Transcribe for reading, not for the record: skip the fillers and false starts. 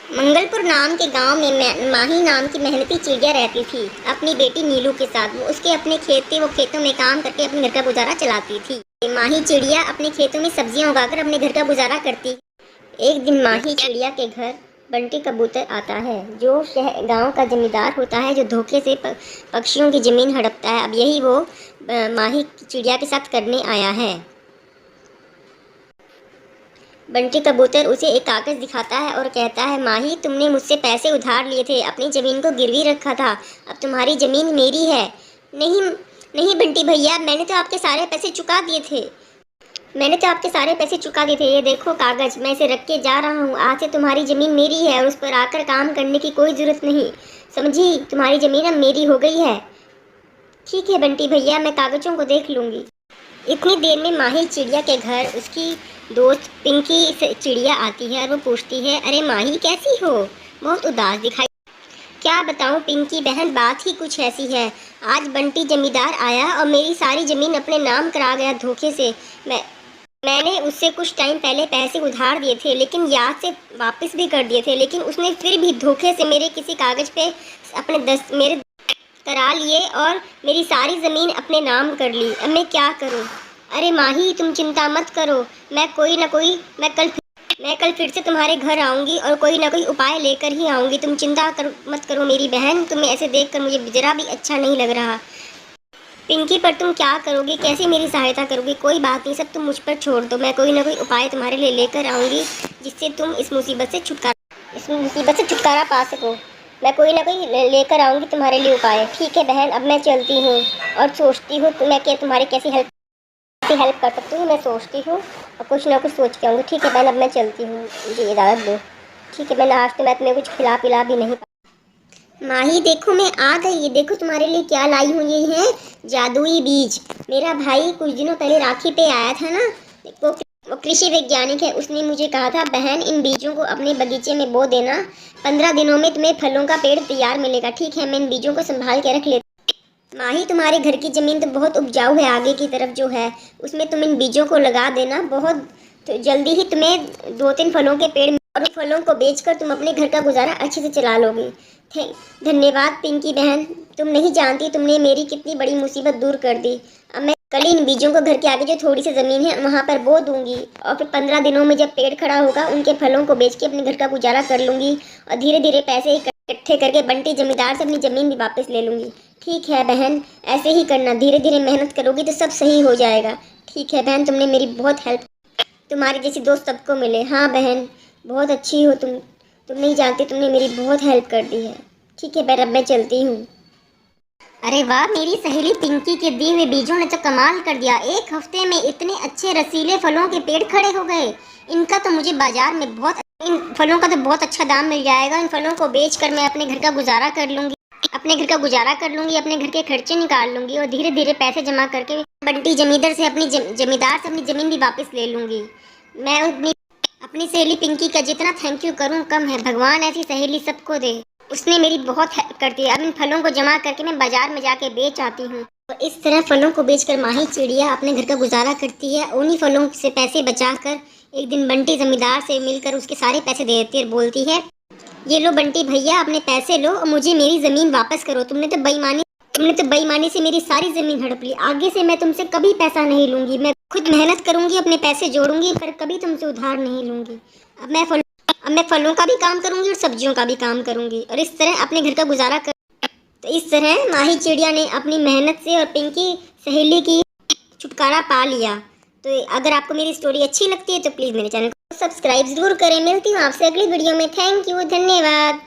मंगलपुर नाम के गांव में माही नाम की मेहनती चिड़िया रहती थी अपनी बेटी नीलू के साथ। वो उसके अपने खेत थे, वो खेतों में काम करके अपने घर का गुजारा चलाती थी। माही चिड़िया अपने खेतों में सब्जियां उगाकर अपने घर का गुजारा करती। एक दिन माही चिड़िया के घर बंटी कबूतर आता है, जो गांव का जमींदार होता है, जो धोखे से पक्षियों की ज़मीन हड़पता है। अब यही वो माही चिड़िया के साथ करने आया है। बंटी कबूतर उसे एक कागज़ दिखाता है और कहता है, माही तुमने मुझसे पैसे उधार लिए थे, अपनी ज़मीन को गिरवी रखा था, अब तुम्हारी ज़मीन मेरी है। नहीं नहीं बंटी भैया, मैंने तो आपके सारे पैसे चुका दिए थे। ये देखो कागज़, मैं इसे रख के जा रहा हूँ। आज से तुम्हारी ज़मीन मेरी है और उस पर आकर काम करने की कोई ज़रूरत नहीं, समझी? तुम्हारी ज़मीन अब मेरी हो गई है। ठीक है बंटी भैया, मैं कागज़ों को देख लूँगी। इतनी देर में माही चिड़िया के घर उसकी दोस्त पिंकी चिड़िया आती है और वो पूछती है, अरे माही कैसी हो? बहुत उदास दिखाई। क्या बताऊं पिंकी बहन, बात ही कुछ ऐसी है। आज बंटी जमींदार आया और मेरी सारी ज़मीन अपने नाम करा गया धोखे से। मैंने उससे कुछ टाइम पहले पैसे उधार दिए थे, लेकिन याद से वापस भी कर दिए थे, लेकिन उसने फिर भी धोखे से मेरे किसी कागज़ पे अपने मेरे करा लिए और मेरी सारी ज़मीन अपने नाम कर ली। अब मैं क्या करूं? अरे माही तुम चिंता मत करो, मैं कल फिर से तुम्हारे घर आऊँगी और कोई ना कोई उपाय लेकर ही आऊँगी। तुम मत करो मेरी बहन, तुम्हें ऐसे देखकर मुझे ज़रा भी अच्छा नहीं लग रहा। पिंकी पर तुम क्या करोगी, कैसे मेरी सहायता करोगी? कोई बात नहीं, सब तुम मुझ पर छोड़ दो, मैं कोई ना कोई उपाय तुम्हारे लिए लेकर आऊँगी, जिससे तुम इस मुसीबत से छुटकारा पा सको। मैं कोई ना कोई लेकर आऊँगी तुम्हारे लिए उपाय। ठीक है बहन, अब मैं चलती हूँ और सोचती हूँ मैं तुम्हारी कैसी हेल्प कर सकती हूँ। मैं सोचती हूँ और कुछ ना कुछ सोच के आऊँगी। ठीक है बहन, अब मैं चलती हूँ, मुझे इजाज़त दो। ठीक है बहन, आज तो मैं तुम्हें कुछ खिला पिला भी नहीं। माही देखो मैं आ गई, ये देखो तुम्हारे लिए क्या लाई हूँ। ये है जादुई बीज। मेरा भाई कुछ दिनों पहले राखी पे आया था ना, वो कृषि वैज्ञानिक है। उसने मुझे कहा था, बहन इन बीजों को अपने बगीचे में बो देना, 15 दिनों में तुम्हें फलों का पेड़ तैयार मिलेगा। ठीक है, मैं इन बीजों को संभाल के रख लेती। माही तुम्हारे घर की ज़मीन तो बहुत उपजाऊ है, आगे की तरफ जो है उसमें तुम इन बीजों को लगा देना। बहुत तो जल्दी ही तुम्हें 2-3 फलों के पेड़ और फलों को बेचकर तुम अपने घर का गुजारा अच्छे से चला लोगे। धन्यवाद पिंकी बहन, तुम नहीं जानती तुमने मेरी कितनी बड़ी मुसीबत दूर कर दी। अब मैं कल इन बीजों को घर के आगे जो थोड़ी सी ज़मीन है वहाँ पर बो दूंगी और फिर 15 दिनों में जब पेड़ खड़ा होगा उनके फलों को बेच के अपने घर का गुजारा कर लूँगी और धीरे धीरे पैसे इकट्ठे करके बंटी जमींदार से अपनी ज़मीन भी वापस ले लूँगी। ठीक है बहन, ऐसे ही करना, धीरे धीरे मेहनत करोगी तो सब सही हो जाएगा। ठीक है बहन, तुमने मेरी बहुत हेल्प, तुम्हारी जैसी दोस्त सबको मिले। हाँ बहन, बहुत अच्छी हो तुम नहीं जानती तुमने मेरी बहुत हेल्प कर दी है। ठीक है बहन, अब मैं चलती हूँ। अरे वाह, मेरी सहेली पिंकी के दिए हुए बीजों ने तो कमाल कर दिया। एक हफ्ते में इतने अच्छे रसीले फलों के पेड़ खड़े हो गए। इन फलों का तो बहुत अच्छा दाम मिल जाएगा। इन फलों को बेचकर मैं अपने घर का गुजारा कर लूँगी, अपने घर के खर्चे निकाल लूँगी और धीरे धीरे पैसे जमा करके बंटी जमींदार से अपनी ज़मीन भी वापस ले लूँगी। मैं अपनी सहेली पिंकी का जितना थैंक यू करूँ कम है। भगवान ऐसी सहेली सबको दे। उसने मेरी बहुत हेल्प कर दी। अब इन फलों को जमा करके मैं बाजार में जाके बेच आती हूँ। तो इस तरह फलों को बेचकर माही चिड़िया अपने घर का गुजारा करती है। उन्हीं फलों से पैसे बचाकर एक दिन बंटी जमींदार से मिलकर उसके सारे पैसे दे देती है और बोलती है, ये लो बंटी भैया, अपने पैसे लो और मुझे मेरी ज़मीन वापस करो। तुमने तो बेईमानी से मेरी सारी ज़मीन हड़प ली। आगे से मैं तुमसे कभी पैसा नहीं लूँगी। मैं खुद मेहनत करूँगी, अपने पैसे जोड़ूंगी, पर कभी तुमसे उधार नहीं लूँगी। अब मैं फलों का भी काम करूँगी और सब्जियों का भी काम करूँगी और इस तरह अपने घर का गुजारा कर। तो इस तरह माही चिड़िया ने अपनी मेहनत से और पिंकी सहेली की छुटकारा पा लिया। तो अगर आपको मेरी स्टोरी अच्छी लगती है तो प्लीज़ मेरे चैनल को सब्सक्राइब ज़रूर करें। मिलती हूँ आपसे अगली वीडियो में। थैंक यू, धन्यवाद।